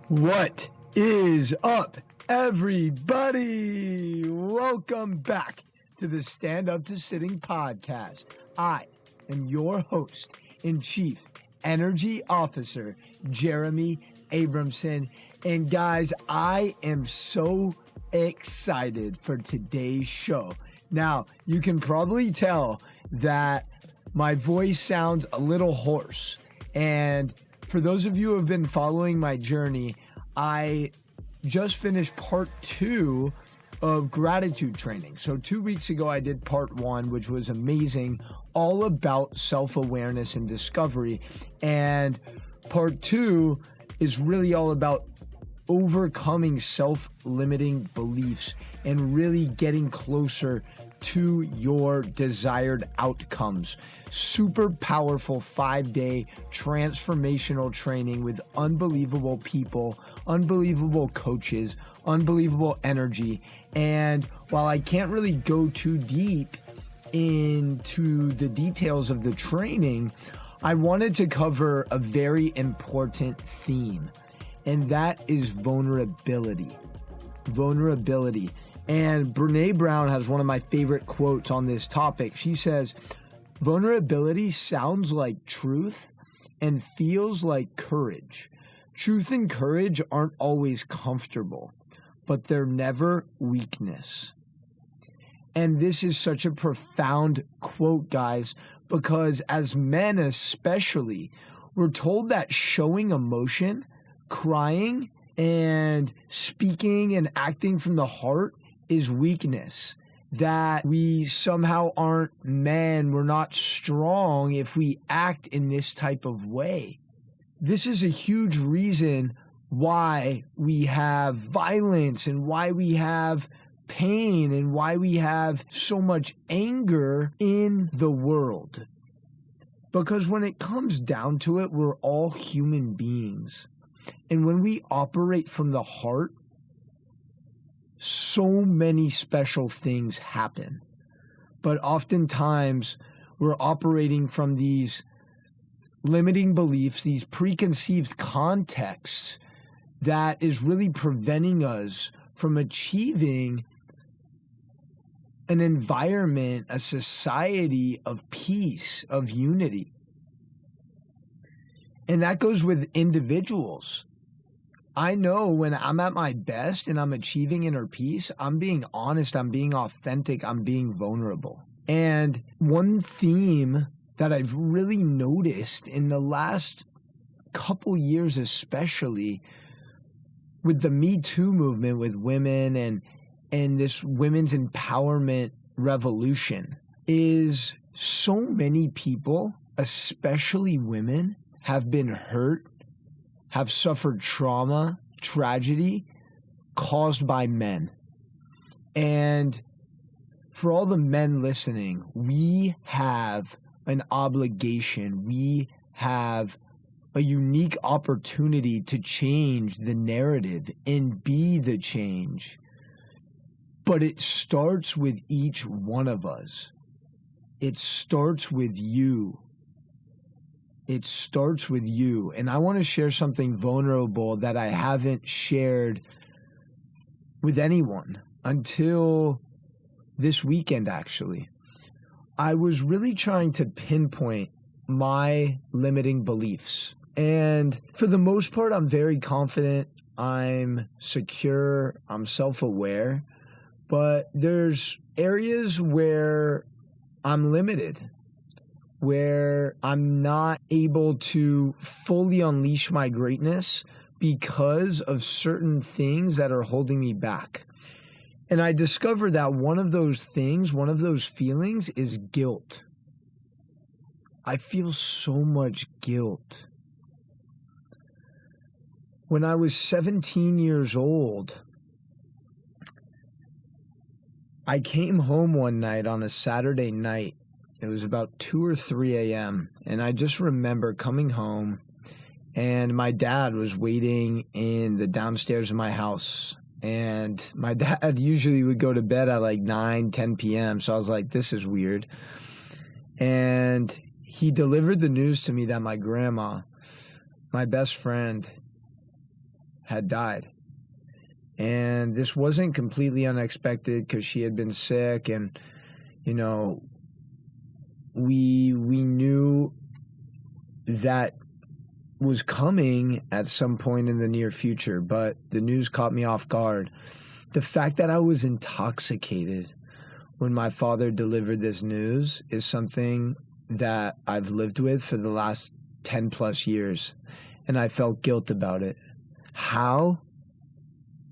What is up, everybody? Welcome back to the StandUp2Sitting podcast. I am your host and Chief Energy Officer, Jeremy Abramson. And guys, I am so excited for today's show. Now, you can probably tell that my voice sounds a little hoarse. And for those of you who have been following my journey, I just finished part 2 of gratitude training. So 2 weeks ago, I did part 1, which was amazing, all about self-awareness and discovery. And part 2 is really all about overcoming self-limiting beliefs and really getting closer to your desired outcomes. Super powerful 5-day transformational training with unbelievable people, unbelievable coaches, unbelievable energy. And while I can't really go too deep into the details of the training, I wanted to cover a very important theme, and that is vulnerability. Vulnerability. And Brené Brown has one of my favorite quotes on this topic. She says, vulnerability sounds like truth and feels like courage. Truth and courage aren't always comfortable, but they're never weakness. And this is such a profound quote, guys, because as men especially, we're told that showing emotion, crying, and speaking and acting from the heart is weakness, that we somehow aren't men, we're not strong if we act in this type of way. This is a huge reason why we have violence and why we have pain and why we have so much anger in the world. Because when it comes down to it, we're all human beings. And when we operate from the heart, so many special things happen. But oftentimes, we're operating from these limiting beliefs, these preconceived contexts that is really preventing us from achieving an environment, a society of peace, of unity. And that goes with individuals. I know when I'm at my best and I'm achieving inner peace, I'm being honest, I'm being authentic, I'm being vulnerable. And one theme that I've really noticed in the last couple years, especially with the Me Too movement with women and this women's empowerment revolution, is so many people, especially women, have been hurt, have suffered trauma, tragedy caused by men. And for all the men listening, we have an obligation. We have a unique opportunity to change the narrative and be the change. But it starts with each one of us. It starts with you. It starts with you. And I want to share something vulnerable that I haven't shared with anyone until this weekend, actually. I was really trying to pinpoint my limiting beliefs. And for the most part, I'm very confident. I'm secure. I'm self-aware. But there's areas where I'm limited, where I'm not able to fully unleash my greatness because of certain things that are holding me back. And I discovered that one of those things, one of those feelings is guilt. I feel so much guilt. When I was 17 years old, I came home one night on a Saturday night. It was about 2 or 3 a.m. And I just remember coming home and my dad was waiting in the downstairs of my house. And my dad usually would go to bed at like 9, 10 p.m. So I was like, this is weird. And he delivered the news to me that my grandma, my best friend, had died. And this wasn't completely unexpected because she had been sick, and, you know, we knew that was coming at some point in the near future, but the news caught me off guard. The fact that I was intoxicated when my father delivered this news is something that I've lived with for the last 10 plus years, and I felt guilt about it. How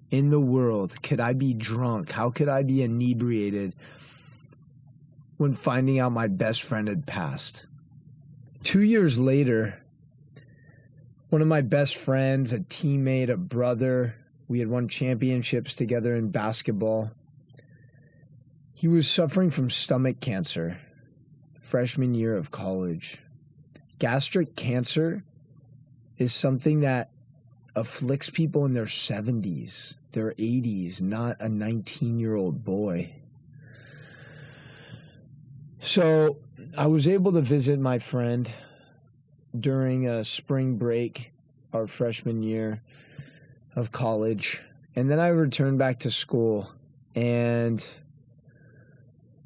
in the world could I be drunk? How could I be inebriated when finding out my best friend had passed? 2 years later, one of my best friends, a teammate, a brother, we had won championships together in basketball. He was suffering from stomach cancer, freshman year of college. Gastric cancer is something that afflicts people in their 70s, their 80s, not a 19-year-old boy. So I was able to visit my friend during a spring break, our freshman year of college. And then I returned back to school, and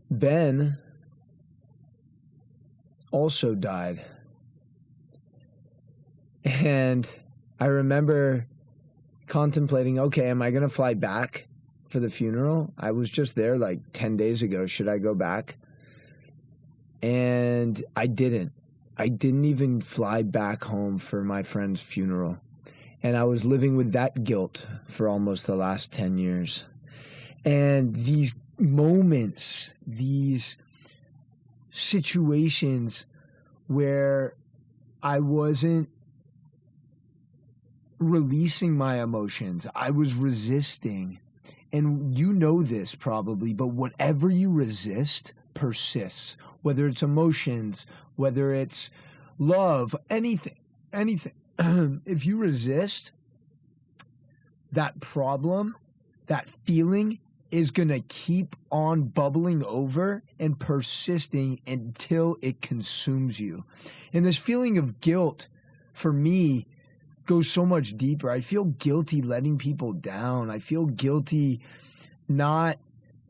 Ben also died. And I remember contemplating, okay, am I going to fly back for the funeral? I was just there like 10 days ago. Should I go back? And I didn't. I didn't even fly back home for my friend's funeral. And I was living with that guilt for almost the last 10 years. And these moments, these situations where I wasn't releasing my emotions, I was resisting. And you know this probably, but whatever you resist persists. Whether it's emotions, whether it's love, anything. If you resist, that problem, that feeling is going to keep on bubbling over and persisting until it consumes you. And this feeling of guilt, for me, goes so much deeper. I feel guilty letting people down. I feel guilty not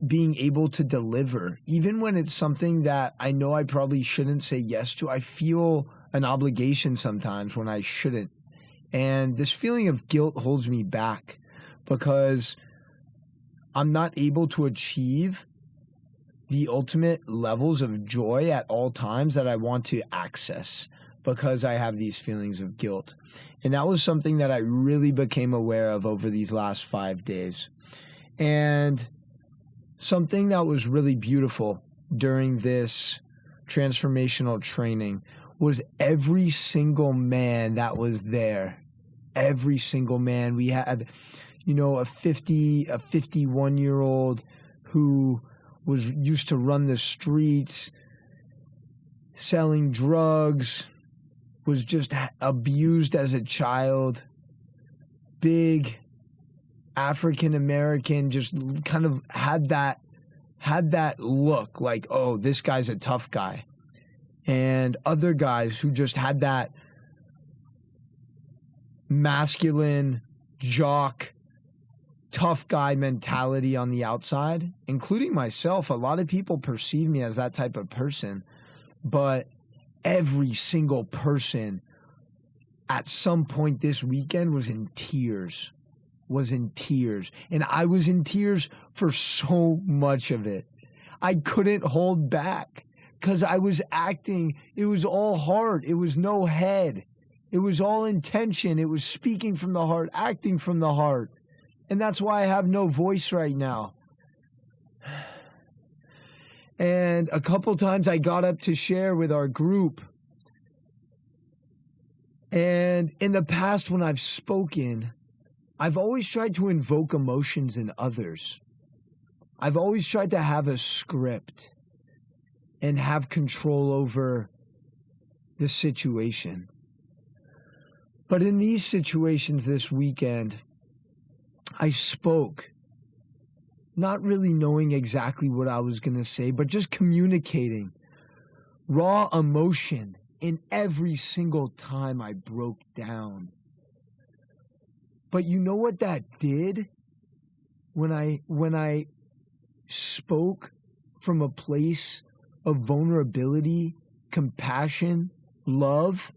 being able to deliver. Even when it's something that I know I probably shouldn't say yes to, I feel an obligation sometimes when I shouldn't. And this feeling of guilt holds me back because I'm not able to achieve the ultimate levels of joy at all times that I want to access because I have these feelings of guilt. And that was something that I really became aware of over these last 5 days. And something that was really beautiful during this transformational training was every single man that was there. Every single man. We had, you know, a 51-year-old who was used to run the streets, selling drugs, was just abused as a child. Big African American, just kind of had that look like, oh, this guy's a tough guy. And other guys who just had that masculine, jock, tough guy mentality on the outside, including myself. A lot of people perceive me as that type of person, but every single person at some point this weekend was in tears. And I was in tears for so much of it. I couldn't hold back because I was acting. It was all heart. It was no head. It was all intention. It was speaking from the heart, acting from the heart. And that's why I have no voice right now. And a couple times I got up to share with our group. And in the past when I've spoken, I've always tried to invoke emotions in others. I've always tried to have a script and have control over the situation. But in these situations this weekend, I spoke, not really knowing exactly what I was going to say, but just communicating raw emotion. And every single time I broke down, But you know what that did? When I spoke from a place of vulnerability, compassion, love,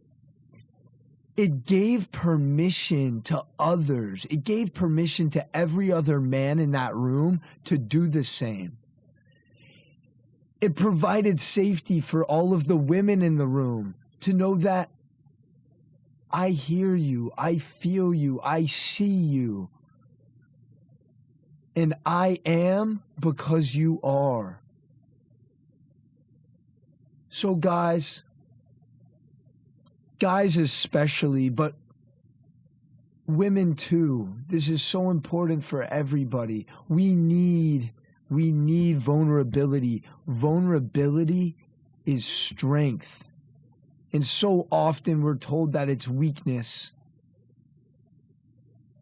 it gave permission to others. It gave permission to every other man in that room to do the same. It provided safety for all of the women in the room to know that I hear you, I feel you, I see you. And I am because you are. So guys especially, but women too, this is so important for everybody. We need vulnerability. Vulnerability is strength. And so often we're told that it's weakness.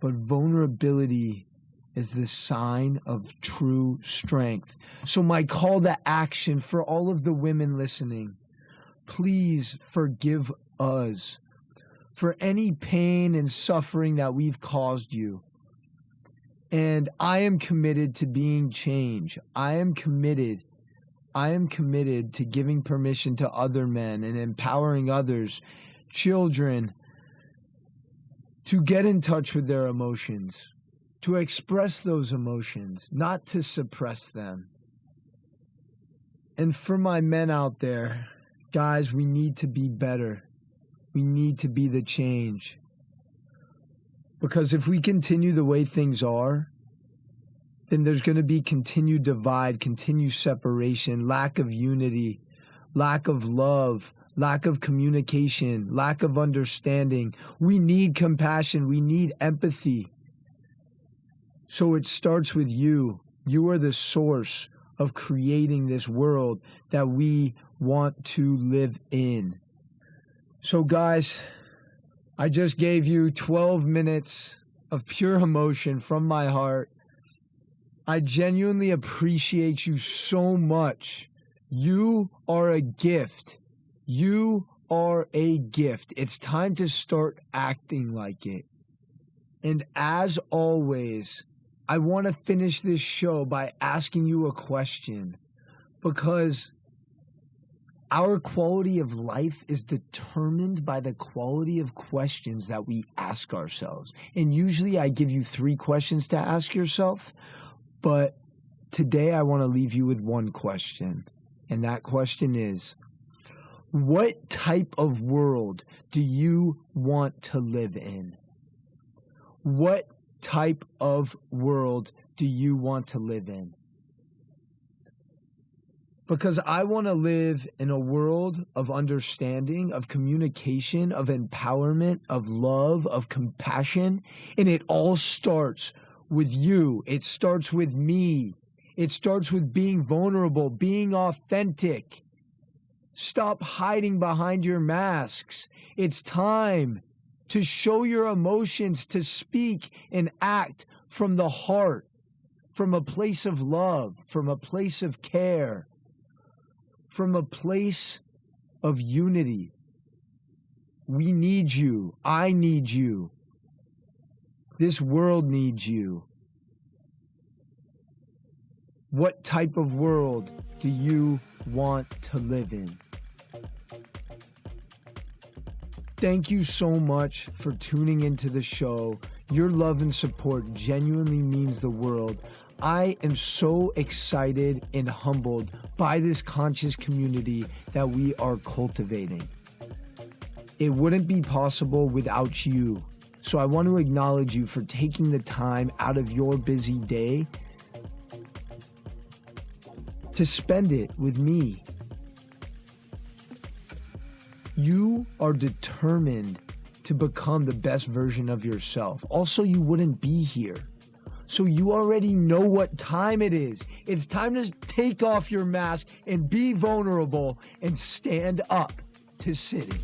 But vulnerability is the sign of true strength. So my call to action for all of the women listening, please forgive us for any pain and suffering that we've caused you. And I am committed to being changed. I am committed to giving permission to other men and empowering others, children, to get in touch with their emotions, to express those emotions, not to suppress them. And for my men out there, guys, we need to be better. We need to be the change. Because if we continue the way things are, then there's going to be continued divide, continued separation, lack of unity, lack of love, lack of communication, lack of understanding. We need compassion. We need empathy. So it starts with you. You are the source of creating this world that we want to live in. So guys, I just gave you 12 minutes of pure emotion from my heart. I genuinely appreciate you so much. You are a gift. You are a gift. It's time to start acting like it. And as always, I want to finish this show by asking you a question, because our quality of life is determined by the quality of questions that we ask ourselves. And usually I give you 3 questions to ask yourself, but today I want to leave you with one question. And that question is, what type of world do you want to live in? What type of world do you want to live in? Because I want to live in a world of understanding, of communication, of empowerment, of love, of compassion. And it all starts with you. It starts with me. It starts with being vulnerable, being authentic. Stop hiding behind your masks. It's time to show your emotions, to speak and act from the heart, from a place of love, from a place of care, from a place of unity. We need you. I need you. This world needs you. What type of world do you want to live in? Thank you so much for tuning into the show. Your love and support genuinely means the world. I am so excited and humbled by this conscious community that we are cultivating. It wouldn't be possible without you. So I want to acknowledge you for taking the time out of your busy day to spend it with me. You are determined to become the best version of yourself. Also, you wouldn't be here. So you already know what time it is. It's time to take off your mask and be vulnerable and stand up to sitting.